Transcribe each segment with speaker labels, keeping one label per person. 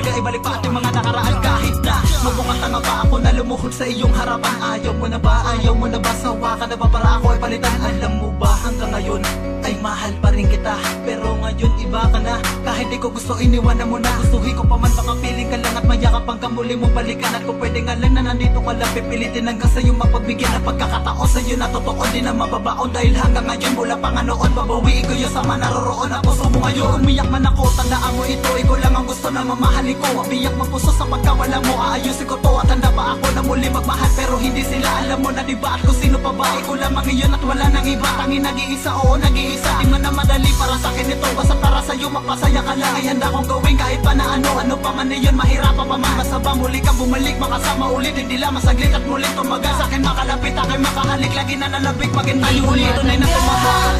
Speaker 1: Halika ibalik pa ating mga nakaraan. Kahit na magmukhang tanga pa ako na lumuhod sa iyong harapan. Ayaw mo na ba, ayaw mo na ba, sawa ka na ba para ako ay palitan? Alam mo ba hanggang ngayon ay mahal pa rin kita, pero ngayon iba ka na. Kahit di ko gusto iniwanan mo na, gustuhin ko pa man makapiling ka lang at mayakap hanggang muli mong balikan. At kung pwede nga lang na nandito ka lang, pipilitin hanggang sa'yo mapagbigyan ng pagkakataon sa'yo na totoo di na mababaon. Dahil hanggang ngayon mula pa nga noon, babawiin ko yung sama naroroon ang puso mo ngayon. Umiyak man ako, tandaan mo ito, ikaw lang ang gusto na mamahalin ko. Umiyak man puso sa pagkawala mo, aayusin ko to. At handa pa ako na muli magmahal, pero hindi sila alam mo na diba. At kung sino pa ba, ikaw lamang iyon at wala nang iba. Tangin nag-iisa, oo nag-iisa. Di man na madali para sa akin ito, basta para sa'yo mapasaya ka lang. Ay handa kong gawin kahit pa na ano pa man iyon, mahirapan pa man. Basta ba muli ka bumalik, makasama ulit, hindi lang masaglit at mulit tumagal. Sa akin makalapit, akin makahalik, lagi na nalabig, maging tayo ulit. Tunay na tumahal.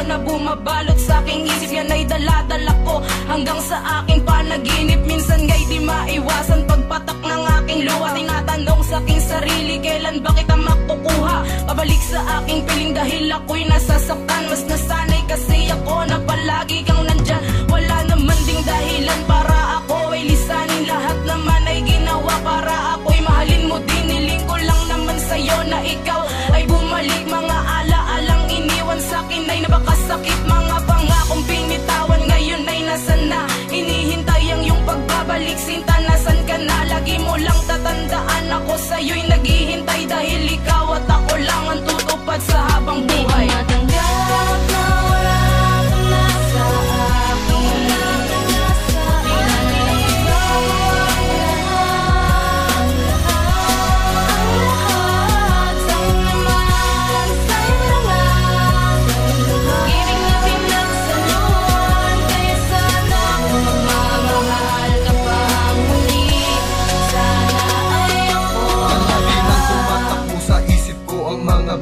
Speaker 2: Na bumabalot sa aking isip, yan ay dala-dala ko hanggang sa aking panaginip. Minsan nga'y di maiwasan pagpatak ng aking luha. Tinatanong sa aking sarili, kailan ba kita makukuha? Pabalik sa aking piling dahil ako'y nasasaktan. Mas nasanay kasi ako na palagi kang nandyan. Wala naman ding dahilan para ako ay lisanin. Lahat naman ay ginawa para ako'y mahalin mo. Diniling ko lang naman sa'yo na ikaw ay bumalik. Mga ala-alang iniwan sa'kin ay napakasakit. Mga pangakong binitawan ngayon ay nasan na? Hinihintay ang iyong pagbabalik. Sinta, nasan ka na? Lagi mo lang tatandaan, ako sa'yo'y naghihintay. Dahil ikaw at ako lang ang tutupad sa habang buhay. Matanggap na wala ka na sa akin.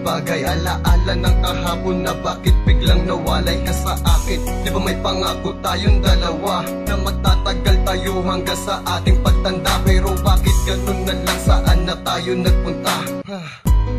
Speaker 3: Bagay, alaala ng kahapon na bakit biglang nawalay ka sa akin. Di ba may pangako tayong dalawa na magtatagal tayo hanggang sa ating pagtanda? Pero bakit ganun na lang, saan na tayo nagpunta?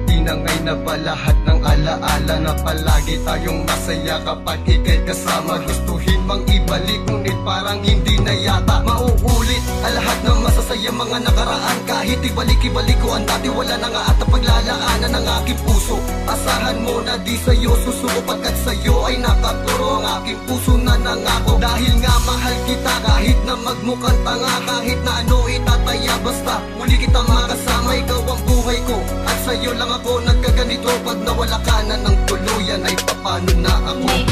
Speaker 3: Tinangay na ba lahat ng alaala na palagi tayong masaya kapag ikay kasama? Gustuhin mang ibalik ngunit parang hindi na yata mauulit ang lahat ng masasaya mga nakaraan. Kahit ibalik-ibalik ko ang dati, wala na nga at ang paglalaanan ng aking puso. Asahan mo na di sa'yo susuko pagkat sa'yo ay nakaturo ang aking puso na nangako. Dahil nga mahal kita kahit na magmukhang tanga, kahit na ano itataya, basta muli kita makasama. Ikaw ang buhay ko at sa'yo lang ako nagkaganito. Pag nawala ka na ng tuluyan ay papano na ako?